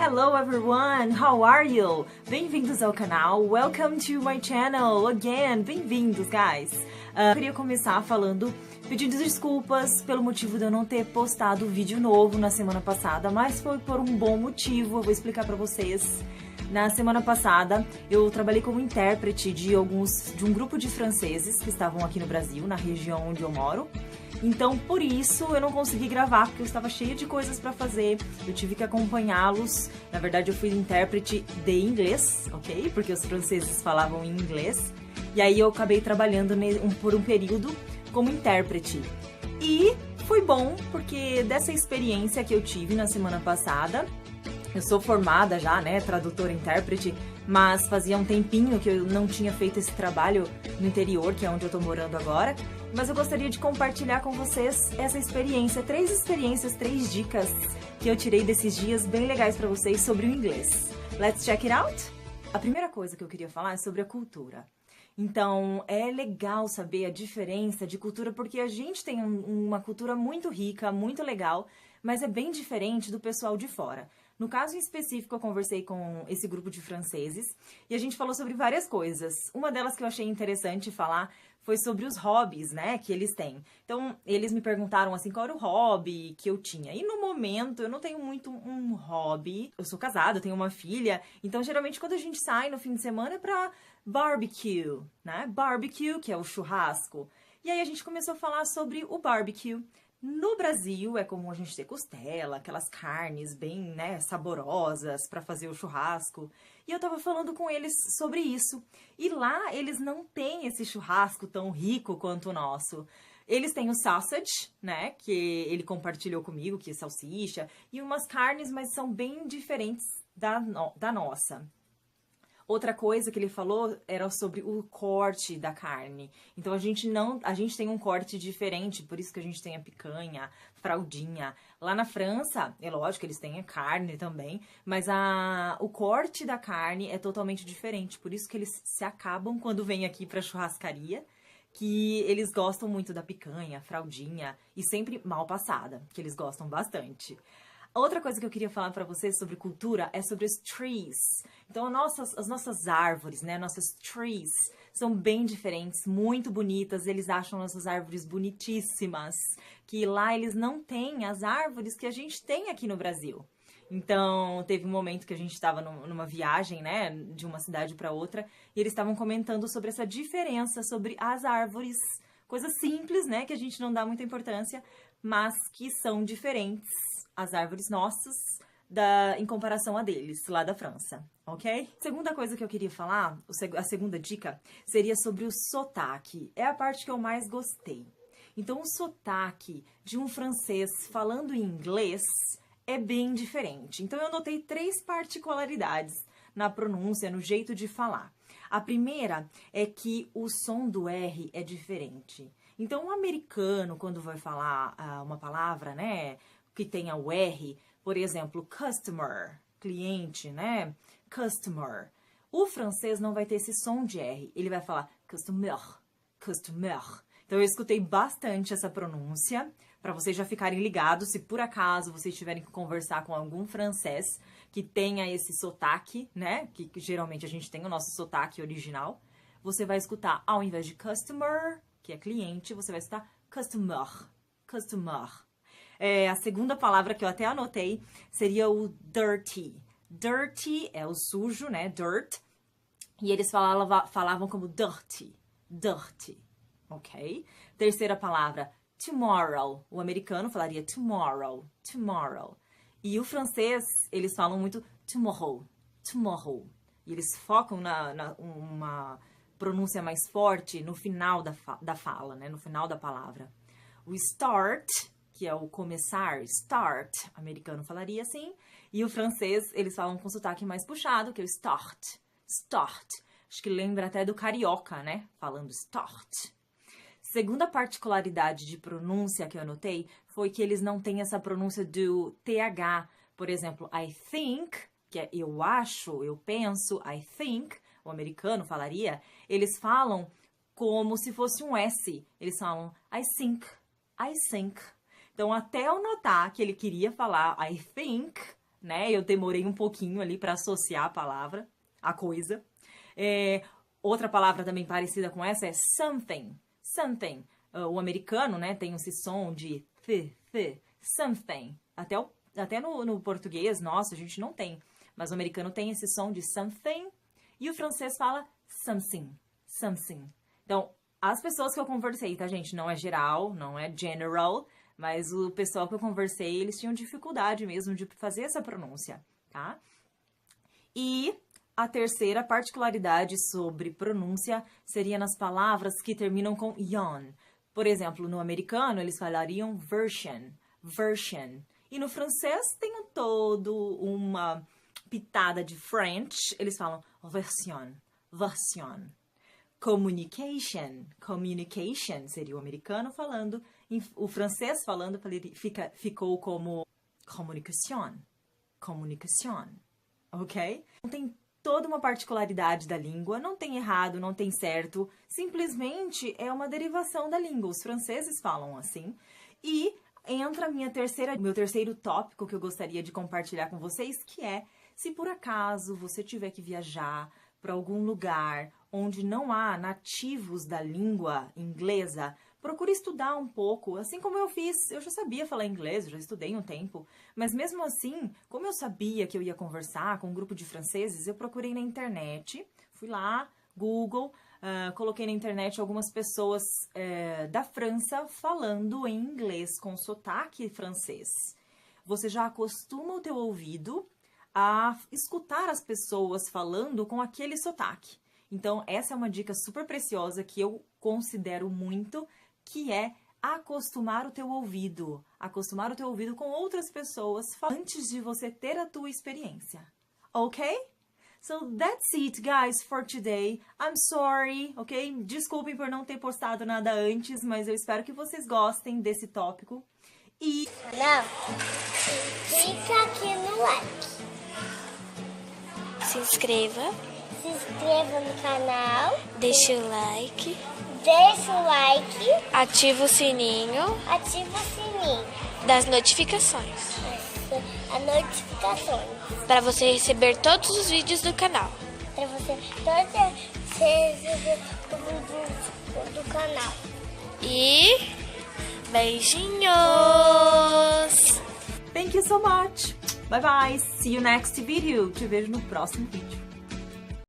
Hello everyone, how are you? Bem-vindos ao canal, welcome to my channel again, bem-vindos guys! Eu queria começar pedindo desculpas pelo motivo de eu não ter postado vídeo novo na semana passada, mas foi por um bom motivo, eu vou explicar pra vocês. Na semana passada, eu trabalhei como intérprete de um grupo de franceses que estavam aqui no Brasil, na região onde eu moro. Então, por isso, eu não consegui gravar, porque eu estava cheia de coisas para fazer. Eu tive que acompanhá-los. Na verdade, eu fui intérprete de inglês, ok? Porque os franceses falavam em inglês. E aí eu acabei trabalhando por um período como intérprete. E foi bom, porque dessa experiência que eu tive na semana passada, eu sou formada já, né, tradutora, intérprete, mas fazia um tempinho que eu não tinha feito esse trabalho no interior, que é onde eu tô morando agora. Mas eu gostaria de compartilhar com vocês essa experiência, 3 experiências, 3 dicas que eu tirei desses dias bem legais pra vocês sobre o inglês. Let's check it out? A primeira coisa que eu queria falar é sobre a cultura. Então, é legal saber a diferença de cultura, porque a gente tem uma cultura muito rica, muito legal, mas é bem diferente do pessoal de fora. No caso em específico, eu conversei com esse grupo de franceses e a gente falou sobre várias coisas. Uma delas que eu achei interessante falar foi sobre os hobbies, né, que eles têm. Então, eles me perguntaram, assim, qual era o hobby que eu tinha. E no momento, eu não tenho muito um hobby. Eu sou casada, eu tenho uma filha. Então, geralmente, quando a gente sai no fim de semana é pra barbecue, né? Barbecue, que é o churrasco. E aí, a gente começou a falar sobre o barbecue. No Brasil, é comum a gente ter costela, aquelas carnes bem, né, saborosas para fazer o churrasco. E eu tava falando com eles sobre isso. E lá, eles não têm esse churrasco tão rico quanto o nosso. Eles têm o sausage, né, que ele compartilhou comigo, que é salsicha, e umas carnes, mas são bem diferentes da nossa. Outra coisa que ele falou era sobre o corte da carne. Então a gente tem um corte diferente, por isso que a gente tem a picanha, fraldinha. Lá na França, é lógico que eles têm a carne também, mas o corte da carne é totalmente diferente, por isso que eles se acabam quando vêm aqui pra churrascaria, que eles gostam muito da picanha, fraldinha e sempre mal passada, que eles gostam bastante. Outra coisa que eu queria falar pra vocês sobre cultura é sobre os trees. Então, as nossas árvores, né, nossas trees, são bem diferentes, muito bonitas. Eles acham nossas árvores bonitíssimas, que lá eles não têm as árvores que a gente tem aqui no Brasil. Então, teve um momento que a gente estava numa viagem, né, de uma cidade para outra, e eles estavam comentando sobre essa diferença, sobre as árvores, coisas simples, né, que a gente não dá muita importância, mas que são diferentes, as árvores nossas, em comparação a deles, lá da França, ok? Segunda coisa que eu queria falar, a segunda dica, seria sobre o sotaque. É a parte que eu mais gostei. Então, o sotaque de um francês falando em inglês é bem diferente. Então, eu notei 3 particularidades na pronúncia, no jeito de falar. A primeira é que o som do R é diferente. Então, um americano, quando vai falar uma palavra, né, que tenha o R, por exemplo, customer, cliente, né, customer. O francês não vai ter esse som de R, ele vai falar customer, customer. Então, eu escutei bastante essa pronúncia, para vocês já ficarem ligados, se por acaso vocês tiverem que conversar com algum francês que tenha esse sotaque, né, que geralmente a gente tem o nosso sotaque original, você vai escutar, ao invés de customer, que é cliente, você vai escutar customer, customer. A segunda palavra que eu até anotei seria o dirty. Dirty é o sujo, né? Dirt. E eles falavam como dirty. Dirty. Ok? Terceira palavra, tomorrow. O americano falaria tomorrow. Tomorrow. E o francês, eles falam muito tomorrow. Tomorrow. E eles focam uma pronúncia mais forte no final da fala, né? No final da palavra. O start, que é o começar, start, o americano falaria assim, e o francês, eles falam com sotaque mais puxado, que é o start, start. Acho que lembra até do carioca, né? Falando start. Segunda particularidade de pronúncia que eu anotei foi que eles não têm essa pronúncia do TH. Por exemplo, I think, que é eu acho, eu penso, I think, o americano falaria, eles falam como se fosse um S. Eles falam I think. Então, até eu notar que ele queria falar I think, né? Eu demorei um pouquinho ali para associar a palavra, a coisa. Outra palavra também parecida com essa é something. Something. O americano, né, tem esse som de th, something. Até no português, nossa, a gente não tem. Mas o americano tem esse som de something. E o francês fala something. Então, as pessoas que eu conversei, tá, gente? Não é geral, não é general. Mas o pessoal que eu conversei, eles tinham dificuldade mesmo de fazer essa pronúncia, tá? E a terceira particularidade sobre pronúncia seria nas palavras que terminam com yon. Por exemplo, no americano, eles falariam version. E no francês tem todo uma pitada de French. Eles falam version. Communication seria o americano falando. O francês falando ficou como communication. Ok? Não tem toda uma particularidade da língua, não tem errado, não tem certo, simplesmente é uma derivação da língua. Os franceses falam assim. E entra meu terceiro tópico que eu gostaria de compartilhar com vocês, que é, se por acaso você tiver que viajar para algum lugar onde não há nativos da língua inglesa, procure estudar um pouco, assim como eu fiz. Eu já sabia falar inglês, eu já estudei um tempo, mas mesmo assim, como eu sabia que eu ia conversar com um grupo de franceses, eu procurei na internet, fui lá, Google, coloquei na internet algumas pessoas da França falando em inglês com sotaque francês. Você já acostuma o teu ouvido a escutar as pessoas falando com aquele sotaque. Então, essa é uma dica super preciosa que eu considero muito, que é acostumar o teu ouvido com outras pessoas antes de você ter a tua experiência. Ok? So that's it, guys, for today. I'm sorry, ok? Desculpem por não ter postado nada antes, mas eu espero que vocês gostem desse tópico. E... Não, clica aqui no like. Se inscreva No canal. Deixe o like. Ativa o sininho das notificações. As notificações. Para você receber todos os vídeos do canal. Para você receber do canal. E beijinhos! Thank you so much! Bye bye! See you next video! Te vejo no próximo vídeo.